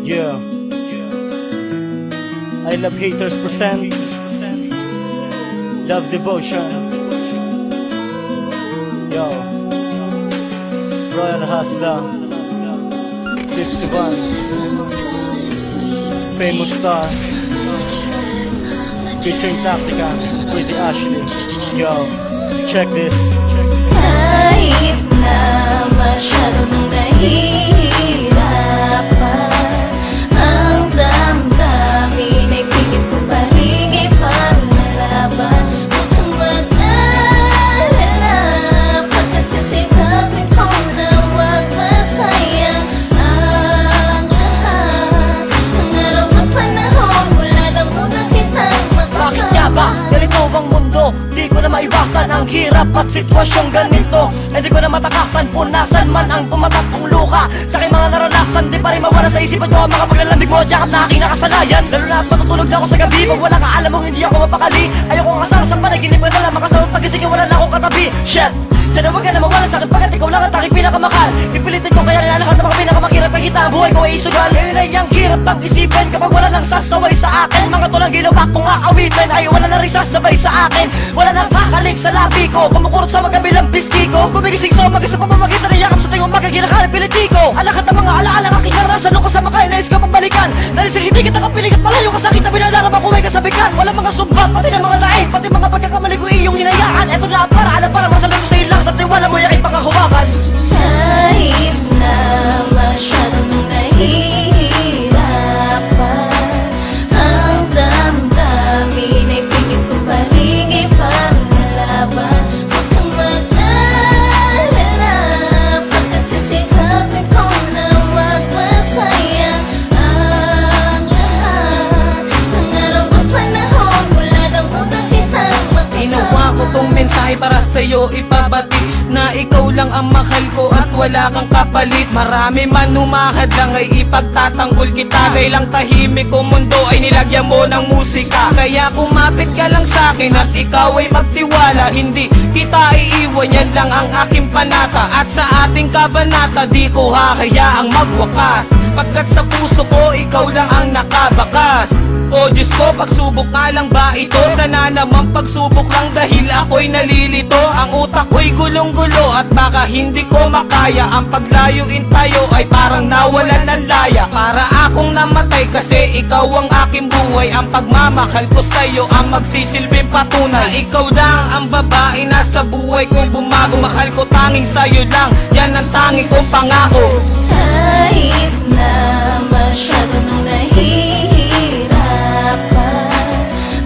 Yeah, I Love Haters present Love Devotion. Yo, Royal Hustler 61, Famous Star featuring Tactica, Pretty Ashley. Yo, check this. Kahit na masyadong nahihirapan, ang damdamin ay pilit ko pa rin ipanglaban. Huwag kang mag-alala, pagkat sisikapin ko na huwag masayang ang lahat. Ang araw ng panahon, mula nang unang kitang makasama. Bakit nga ba? Ganito bang mundo? Di ko na maiwasan ang hirap at sitwasyong ganito. Hindi ko na matakasan, punasan man ang pumatak kong luka. Sa aking mga naranasan, di pa rin mawala sa isipan ko ang mga paglalamig mo, yakap na aking nakasanayan. Lalo na at matutulog na ako sa gabi, pag wala ka alam mong hindi ako mapakali. Ayoko ang asara sa panaginip ko na lang, makasarap pagising wala na akong katabi. Shit! Sana huwag ka na mawala sa akin pagkat ikaw lang ang tanging pinakamahal. Pipilitin ko kaya nilalakad na mga pinakamahirap ang kita. Ang buhay ko ay isugal, ngayon ay ang hirap ang isipin kapag wala nang sasaway sa akin. Mga tulang ginawa kong aawitin ay wala na rin sasabay sa akin. Wala nang kakalik sa labi ko, kumukurot sa magkabilang piski ko. Gumigising sa umaga sa pamamagitan ng yakap sa tingong umaga, ginakalit piliti ko. Ang lahat ng mga alaala ng aking karanasan nung kasama kayo, nais ko pambalikan. Nalisig hindi kita kapiling at malayo ka sa akin na binadarama ko ay kasabikan. Wala mga sumbat, pati ng mga laing, pati mga pagkakamali ko iyong hinayaan. Eto na ang paraan para masabi ko sa iyo lang, at tiwala mo yung ipanghahawakan. Kahit na masyadong nahihirapan, ang damdamin ay pilit ko pa rin ipanglaban. Huwag kang mag-alala, pagkat sisikapin ko na huwag masayang ang lahat. Ang araw ng panahon, mula nang unang kitang makasama. Ginawa ko tong mensahe para sa'yo ipabati na ikaw lang ang mahal ko at wala kang kapalit. Marami man humahad lang ay ipagtatanggol kita. Kailang tahimik ko mundo ay nilagyan mo ng musika. Kaya kumapit ka lang sa'kin at ikaw ay magtiwala. Hindi kita iiwan, yan lang ang aking panata. At sa ating kabanata di ko hahayaang magwakas, pagkat sa puso ko ikaw lang ang nakabakas. O Diyos ko, pagsubok nga lang ba ito? Sana naman pagsubok lang dahil ako'y nalilito. Ang utak ko'y gulong-gulo at baka hindi ko makaya. Ang paglayuin tayo ay parang nawalan ng laya. Para akong namatay kasi ikaw ang aking buhay. Ang pagmamahal ko sa'yo ang magsisilbing patunay. Ikaw lang ang babae na sa buhay kong bumago. Mahal ko tanging sa'yo lang, yan ang tanging kong pangako. Kahit na masyado nang nahihirapan,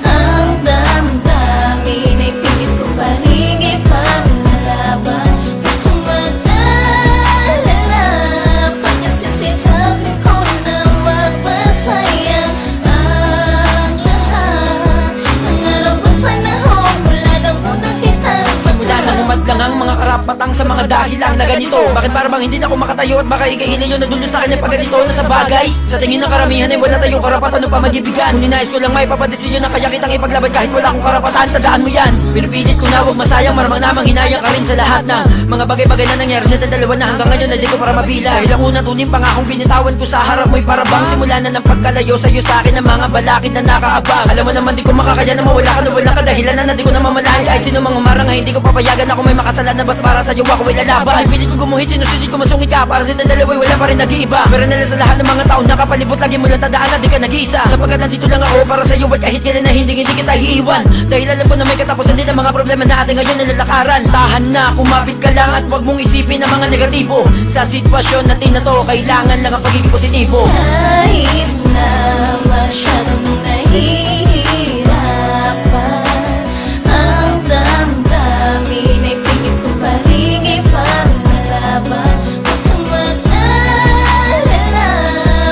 ang damdamin ay pilit ko pa rin ipanglaban. Huwag kang mag-alala, pagkat sisikapin ko na huwag masayang ang lahat. Ang araw ng panahon, mula nang unang kitang Mula sa humad lang ang mga karapatang sa mga dahilan na ganito. Bakit para bang hindi na ako makatayo at baka ikahili yun na dulot sa kanya pag ganito na sa bagay? Sa tingin ng karamihan ay wala tayong karapatan o pamagibigan. Ngunit nais ko lang may papadesisyon na kaya kitang ipaglaban kahit wala akong karapatan. Tandaan mo yan, pinupilit ko na huwag masayang. Maramang namang hinayang ka rin sa lahat ng mga bagay-bagay na nangyari sa dalawa na hanggang ngayon na di ko para mabila. Dahil ang unang tuning pangakong binitawan ko sa harap mo'y parabang simula na ng pagkalayo sa'yo sa akin ng mga balakid na nakaabang. Alam mo naman di ko makakaya na mawala ka na wala ka, dahilan na di ko na mamalahan. Kahit sino mang umarang ay hindi ko papayagan ako may makasalan na bas para sa'yo ako ay lalaban. Ay pilit ko gumuhit, sinusunod ko masungit ka para sa dalawa'y wala pa rin nag-iiba. Pero nalang sa lahat ng mga taong nakapalibot, lagi mo lang tandaan na di ka nag-iisa. Sapagkat nandito lang ako para sa'yo at kahit kailan na hindi kita iiwan. Dahil alam ko na may katapusan din ang mga problema na ating ngayon nalalakaran. Tahan na, kumapit ka lang at huwag mong isipin ang mga negatibo. Sa sitwasyon natin na to, kailangan lang ang pagiging positibo. Kahit na masyadong nahihirapan, ang damdamin ay pilit ko pa rin ipanglaban. Huwag kang mag-alala,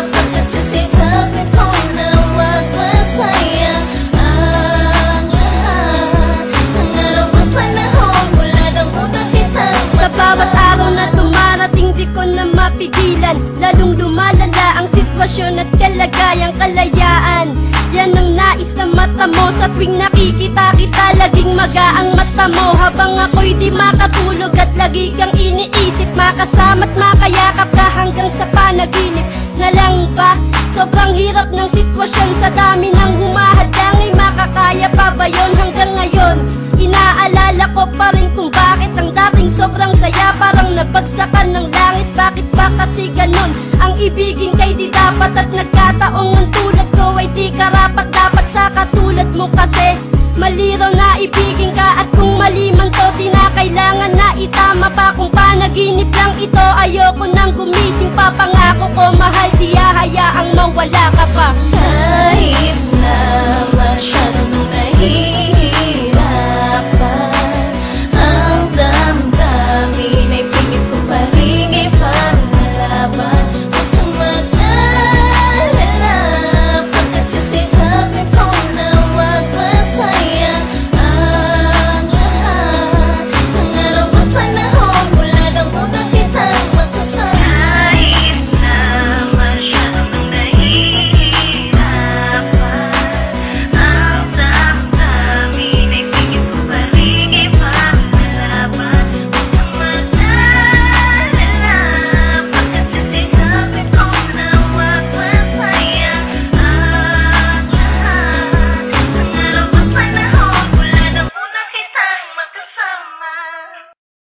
pagkat sisikapin ko na huwag masayang ang lahat. Ang araw ng panahon, mula nang unang kitang Sa bawat araw na dumarating di ko na mapigilan. Lalong lumalala ang sitwasyon at kalagayang kalayaan. Yan ang nais na mata mata mo. Sa tuwing nakikita kita, laging magaang mata mo. Habang ako'y di makatulog at lagi kang iniisip, makasama't makayakap ka hanggang sa panaginip na lang ba? Sobrang hirap ng sitwasyon, sa dami ng humahadlang, ay makakaya pa ba yun? Hanggang ngayon, inaalala ko pa rin kung bakit ang dating sobrang saya, parang nabagsakan ng langit. Bakit ba kasi ganun? Ang ibigin kay di dapat, at nagkataong ang tulad ko ay di karapat dapat sa katulad mo. Kasi mali raw na ibigin ka, at kung mali man to, di na kailangan na itama pa. Kung panaginip lang ito, ayoko nang gumising